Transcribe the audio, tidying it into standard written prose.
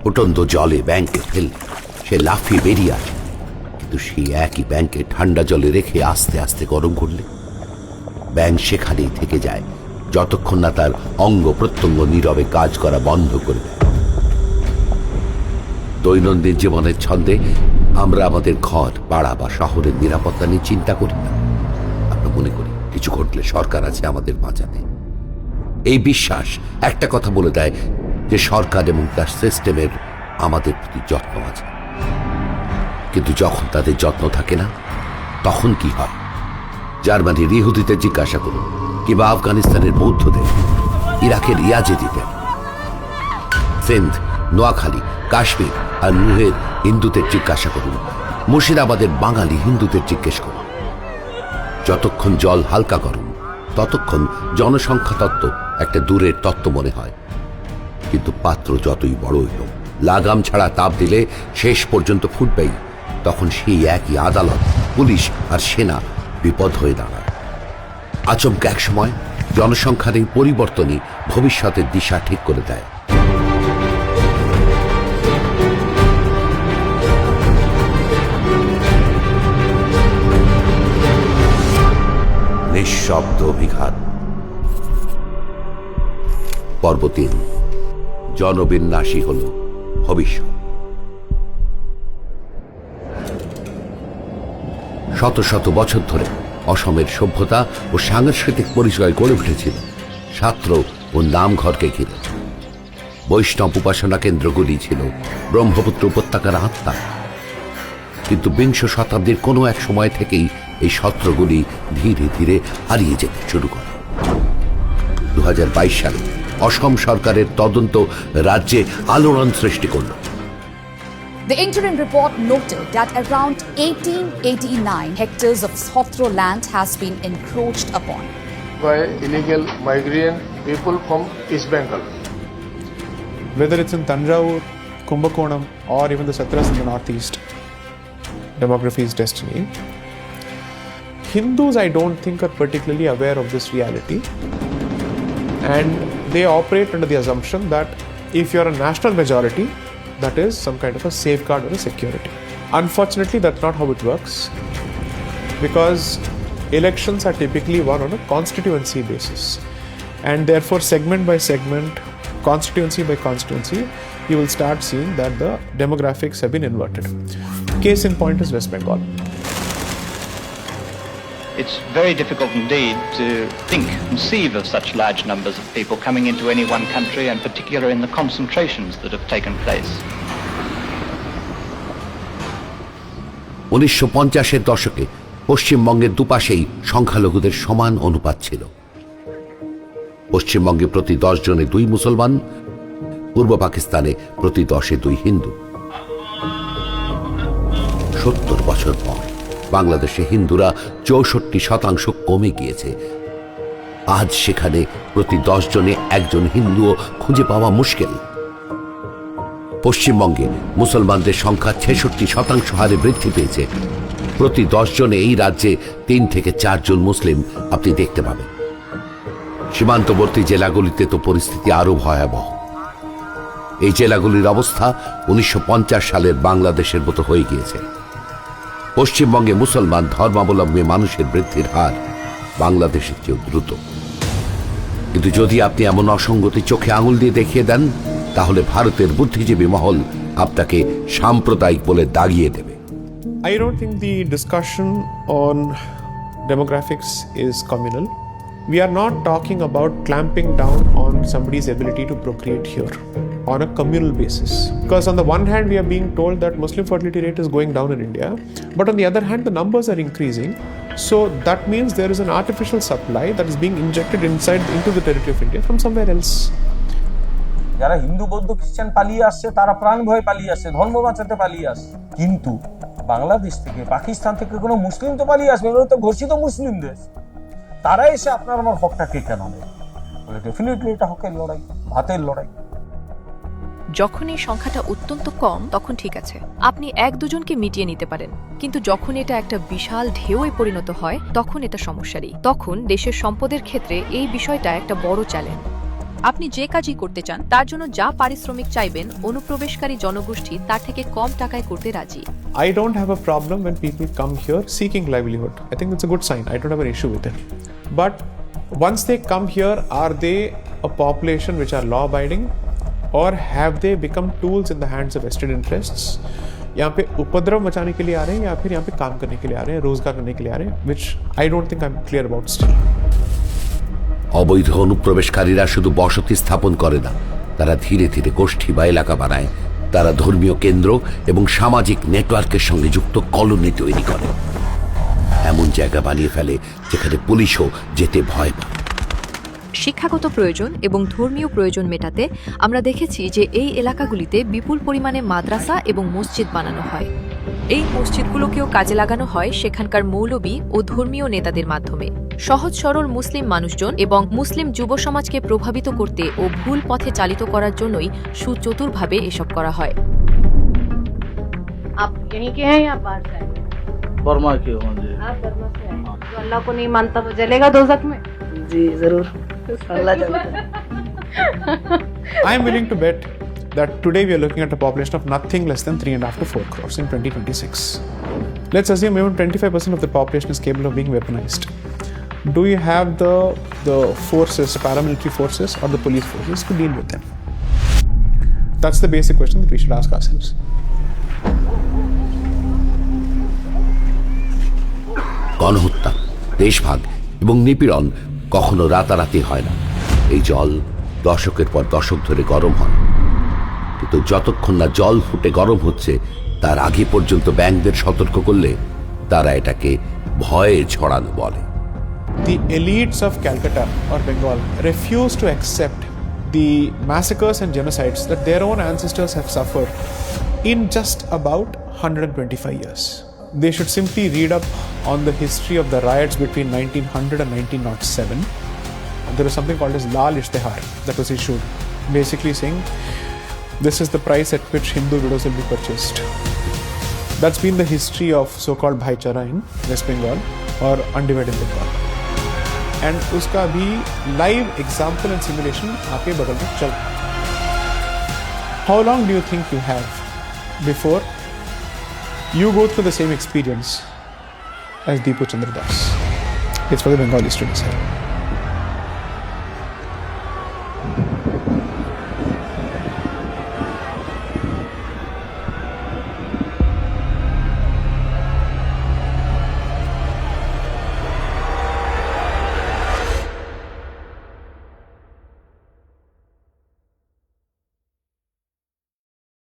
ফুটন্ত জলে ব্যাংকে ফেললে সে লাফিয়ে বেরিয়ে আসে, কিন্তু সেই একই ব্যাংকে ঠান্ডা জলে রেখে আস্তে আস্তে গরম করলে ব্যাংক সেখানেই থেকে যায় যতক্ষণ না তার অঙ্গ প্রত্যঙ্গ নীরবে কাজ করা বন্ধ করে দেয়। দৈনন্দিন জীবনের ছন্দে আমরা আমাদের ঘর, পাড়া বা শহরের নিরাপত্তা নিয়ে চিন্তা করি না। আমরা মনে করি কিছু ঘটলে সরকার আছে আমাদের বাঁচাতে। এই বিশ্বাস একটা কথা বলে দেয় যে সরকার এবং তার সিস্টেমের আমাদের প্রতি যত্ন আছে। কিন্তু যখন তাদের যত্ন থাকে না, তখন কি হয়? জার্মানির ইহুদিদের জিজ্ঞাসা করুন, কিংবা আফগানিস্তানের বৌদ্ধদের, ইরাকের ইয়াজিদিদের, সিন্ধ, নোয়াখালী, কাশ্মীর আর নুহের হিন্দুদের জিজ্ঞাসা করুন, মুর্শিদাবাদের বাঙালি হিন্দুদের জিজ্ঞেস করুন। যতক্ষণ জল হালকা গরম, ততক্ষণ জনসংখ্যা তত্ত্ব একটা দূরের তত্ত্ব মনে হয়। কিন্তু পাত্র যতই বড় হইল, লাগাম ছাড়া তাপ দিলে শেষ পর্যন্ত ফুটবেই। তখন সেই একই আদালত, পুলিশ আর সেনা বিপদ হয়ে দাঁড়ায়। আচমকা এক সময় জনসংখ্যার এই পরিবর্তনই ভবিষ্যতের দিশা ঠিক করে দেয়। নিঃশব্দ অভিঘাত। পর্ব ৩, জনবিন্যাসী হল ভবিষ্যৎ। শত শত বছর ধরে অসমের সভ্যতা ও সাংস্কৃতিক পরিচয় গড়ে উঠেছিল ছাত্র ও নামঘরকে ঘিরে। বৈষ্ণব উপাসনা কেন্দ্রগুলি ছিল ব্রহ্মপুত্র উপত্যকার আত্মা। কিন্তু বিংশ শতাব্দীর কোনো এক সময় থেকেই এই সত্রগুলি ধীরে ধীরে হারিয়ে যেতে শুরু করে। 2022 সালে অসম সরকারের তদন্ত রাজ্যে আলোড়ন সৃষ্টি করল। The interim report noted that around 1889 hectares of Sotro land has been encroached upon by illegal migrant people from East Bengal. Whether it's in Tanjavur, Kumbakonam, or even the Satras in the northeast, demography is destiny. Hindus, I don't think, are particularly aware of this reality, and they operate under the assumption that if you're a national majority, that is some kind of a safeguard or a security. Unfortunately, that's not how it works, because elections are typically won on a constituency basis, and therefore segment by segment, constituency by constituency, you will start seeing that the demographics have been inverted. Case in point is West Bengal. It's very difficult indeed to conceive of such large numbers of people coming into any one country, and particularly in the concentrations that have taken place. 1950-এর দশকে পশ্চিমবঙ্গের দুপাশেই সংখ্যালঘুদের সমান অনুপাত ছিল। পশ্চিমবঙ্গে প্রতি 10 জনে 2 মুসলমান, পূর্ব পাকিস্তানে প্রতি 10-এ 2 হিন্দু। 70 বছর পর বাংলাদেশে হিন্দুরা 64% কমে গিয়েছে। আজ সেখানে প্রতি 10 জনে 1 জন হিন্দুও খুঁজে পাওয়া মুশকিল। পশ্চিমবঙ্গে মুসলমানদের সংখ্যা 66% হারে বৃদ্ধি পেয়েছে। প্রতি 10 জনে এই রাজ্যে 3 থেকে 4 জন মুসলিম আপনি দেখতে পাবেন। সীমান্তবর্তী জেলাগুলিতে তো পরিস্থিতি আরো ভয়াবহ। এই জেলাগুলির অবস্থা 1950 সালের বাংলাদেশের মতো হয়ে গিয়েছে। পশ্চিমবঙ্গে মুসলমান ধর্মাবলম্বী মানুষের বৃদ্ধির হার বাংলাদেশের চেয়েও দ্রুত। কিন্তু যদি আপনি এমন অসঙ্গতি চোখে আঙুল দিয়ে দেখিয়ে দেন, তাহলে ভারতের বুদ্ধিজীবী মহল আপনাকে সাম্প্রদায়িক বলে দাগিয়ে দেবে। I don't think the discussion on demographics is communal. We are not talking about clamping down on somebody's ability to procreate here on a communal basis. Because on the one hand, we are being told that Muslim fertility rate is going down in India, but on the other hand, the numbers are increasing. So that means there is an artificial supply that is being injected into the territory of India from somewhere else. যারা হিন্দু বৌদ্ধ খ্রিস্টান পালিয়ে আসছে, তারা প্রাণ ভয়ে পালিয়ে আসছে, ধর্ম বাঁচাতে পালিয়ে আসছে। কিন্তু বাংলাদেশ থেকে, পাকিস্তান থেকে কোনো মুসলিম তো পালিয়ে আসবে, এগুলো তো ঘোষিত মুসলিম দেশ। তারা এসে আপনার আমার হকটাকে কেন নেবে? বলে ডেফিনেটলি এটা হকের লড়াই, ভাতের লড়াই। যখন এই সংখ্যাটা অত্যন্ত কম, তখন ঠিক আছে, আপনি 1-2 জনকে মিটিয়ে নিতে পারেন। কিন্তু যখন এটা একটা বিশাল ঢেউয়ে পরিণত হয়, তখন এটা সমস্যারই। তখন দেশের সম্পদের ক্ষেত্রে এই বিষয়টা একটা বড় চ্যালেঞ্জ। আপনি যে কাজই করতে চান তার জন্য যা পারিশ্রমিক চাইবেন অনুপ্রবেশকারী জনগোষ্ঠী তার থেকে কম টাকায় করতে রাজি। I don't have a problem when people come here seeking livelihood. I think it's a good sign. I don't have an issue with it. But once they come here, are they a population which are law abiding, or have they become tools in the hands of vested interests? यहाँ पे उपद्रव मचाने के लिए आ रहे हैं या फिर यहाँ पे काम करने के लिए आ रहे हैं, रोजगार करने के लिए आ रहे हैं, which I don't think I'm clear about still. অবৈধ অনুপ্রবেশকারীরা শুধু বসতি স্থাপন করে না, তারা ধীরে ধীরে গোষ্ঠী বা এলাকা বানায়। তারা ধর্মীয় কেন্দ্র এবং সামাজিক নেটওয়ার্কের সঙ্গে যুক্ত কলোনি তৈরি করে, এমন জায়গা বানিয়ে ফেলে যেখানে পুলিশও যেতে ভয় পায়। শিক্ষাগত প্রয়োজন এবং ধর্মীয় প্রয়োজন মেটাতে আমরা দেখেছি যে এই এলাকাগুলিতে বিপুল পরিমাণে মাদ্রাসা এবং মসজিদ বানানো হয়। এই মসজিদগুলোকেও কাজে লাগানো হয় সেখানকার মৌলবী ও ধর্মীয় নেতাদের মাধ্যমে। সহজ সরল মুসলিম মানুষজন এবং মুসলিম যুব সমাজকে প্রভাবিত করতে ও ভুল পথে চালিত করার জন্যই সুচতুরভাবে এসব করা হয়। आप यहीं के हैं या बाहर से आए? बर्मा के हो जी। आप बर्मा से आए जो अल्लाह को नहीं मानता वो जलेगा दोजख में? जी जरूर अल्लाह जानता है। I am willing to bet that today we are looking at a population of nothing less than 3.5 to 4 crores in 2026. Let's assume even 25% of the population is capable of being weaponized. Do you have the forces, paramilitary forces or the police forces to deal with them? That's the basic question that we should ask ourselves. গণহত্যা, দেশভাগ এবং নিপীড়ন কখনো রাতারাতি হয় না। এই জল দশকের পর দশক ধরে গরম হয়, কিন্তু যতক্ষণ না জল ফুটে গরম হচ্ছে তার আগে পর্যন্ত ব্যাংকদের সতর্ক করলে তারা এটাকে ভয়ে ছড়ানো বলে। The elites of Calcutta or Bengal refuse to accept the massacres and genocides that their own ancestors have suffered in just about 125 years. They should simply read up on the history of the riots between 1900 and 1907. There was something called as Lal Ishtihar that was issued, basically saying this is the price at which Hindu widows will be purchased. That's been the history of so-called Bhaichara in West Bengal or undivided Bengal. And उसका भी live example and simulation आपके बगल में चल रहा है. How long do you think you have before you go through the same experience as Deepu Chandra Das? It's for the Bengalis to decide.